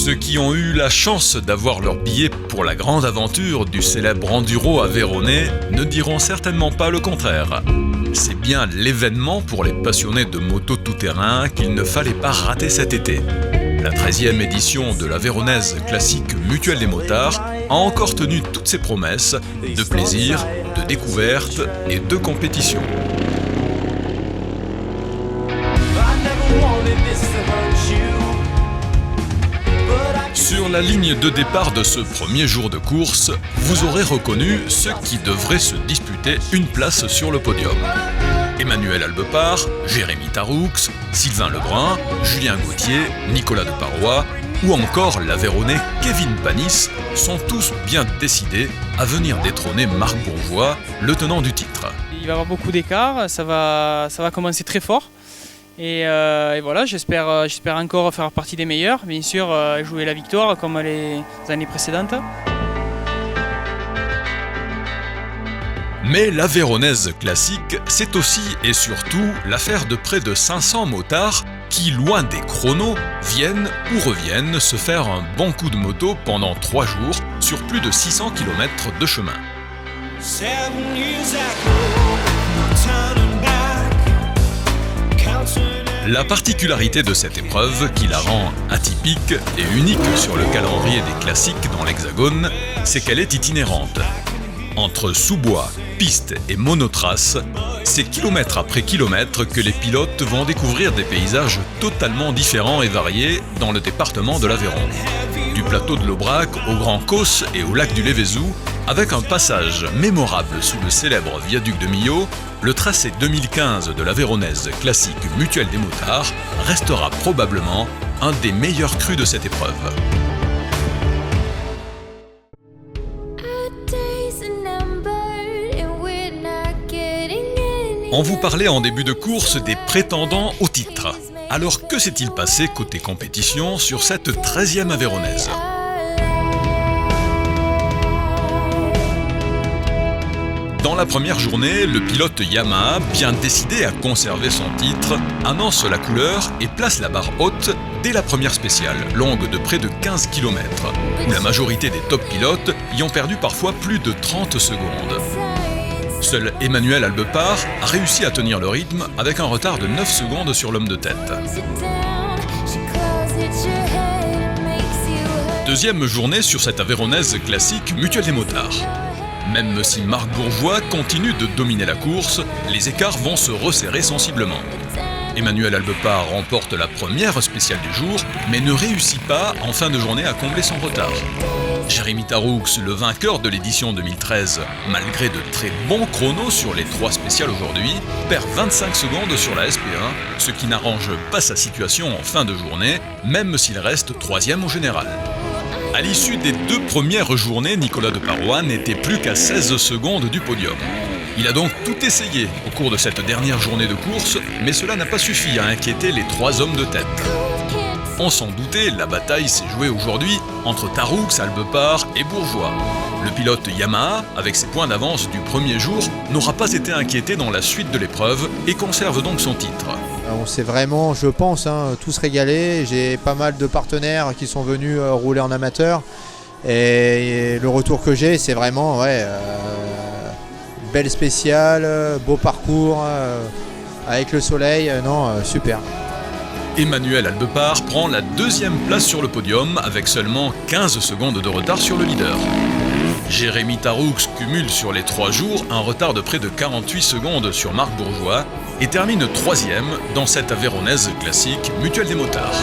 Ceux qui ont eu la chance d'avoir leur billet pour la grande aventure du célèbre enduro aveyronnais ne diront certainement pas le contraire. C'est bien l'événement pour les passionnés de moto tout-terrain qu'il ne fallait pas rater cet été. La 13e édition de l'Aveyronnaise classique Mutuelle des motards a encore tenu toutes ses promesses de plaisir, de découverte et de compétition. Sur la ligne de départ de ce premier jour de course, vous aurez reconnu ceux qui devraient se disputer une place sur le podium. Emmanuel Albepard, Jérémy Taroux, Sylvain Lebrun, Julien Gauthier, Nicolas Deparoy ou encore l'Aveyronnais Kevin Panis sont tous bien décidés à venir détrôner Marc Bourgeois, le tenant du titre. Il va y avoir beaucoup d'écart, ça va commencer très fort. Et voilà, j'espère encore faire partie des meilleurs, bien sûr jouer la victoire comme les années précédentes. Mais l'Aveyronnaise classique, c'est aussi et surtout l'affaire de près de 500 motards qui, loin des chronos, viennent ou reviennent se faire un bon coup de moto pendant 3 jours sur plus de 600 km de chemin. La particularité de cette épreuve, qui la rend atypique et unique sur le calendrier des classiques dans l'Hexagone, c'est qu'elle est itinérante. Entre sous-bois, pistes et monotraces, c'est kilomètre après kilomètre que les pilotes vont découvrir des paysages totalement différents et variés dans le département de l'Aveyron. Du plateau de l'Aubrac au Grand Causse et au lac du Lévézou, avec un passage mémorable sous le célèbre viaduc de Millau, le tracé 2015 de l'Aveyronnaise classique Mutuelle des motards restera probablement un des meilleurs crus de cette épreuve. On vous parlait en début de course des prétendants au titre. Alors que s'est-il passé côté compétition sur cette 13e Aveyronnaise ? Dans la première journée, le pilote Yamaha, bien décidé à conserver son titre, annonce la couleur et place la barre haute dès la première spéciale, longue de près de 15 km, où la majorité des top pilotes y ont perdu parfois plus de 30 secondes. Seul Emmanuel Albepard a réussi à tenir le rythme avec un retard de 9 secondes sur l'homme de tête. Deuxième journée sur cette Aveyronnaise classique Mutuelle des motards. Même si Marc Bourgeois continue de dominer la course, les écarts vont se resserrer sensiblement. Emmanuel Albepard remporte la première spéciale du jour, mais ne réussit pas en fin de journée à combler son retard. Jérémy Taroux, le vainqueur de l'édition 2013, malgré de très bons chronos sur les 3 spéciales aujourd'hui, perd 25 secondes sur la SP1, ce qui n'arrange pas sa situation en fin de journée, même s'il reste 3e au général. À l'issue des 2 premières journées, Nicolas Deparoy n'était plus qu'à 16 secondes du podium. Il a donc tout essayé au cours de cette dernière journée de course, mais cela n'a pas suffi à inquiéter les 3 hommes de tête. On s'en doutait, la bataille s'est jouée aujourd'hui entre Taroux, Albepard et Bourgeois. Le pilote Yamaha, avec ses points d'avance du premier jour, n'aura pas été inquiété dans la suite de l'épreuve et conserve donc son titre. On s'est vraiment, je pense, tous régalés. J'ai pas mal de partenaires qui sont venus rouler en amateur. Et le retour que j'ai, c'est vraiment belle spéciale, beau parcours, avec le soleil, super. Emmanuel Albepard prend la 2e place sur le podium avec seulement 15 secondes de retard sur le leader. Jérémy Taroux cumule sur les 3 jours un retard de près de 48 secondes sur Marc Bourgeois et termine 3e dans cette Aveyronnaise classique Mutuelle des motards.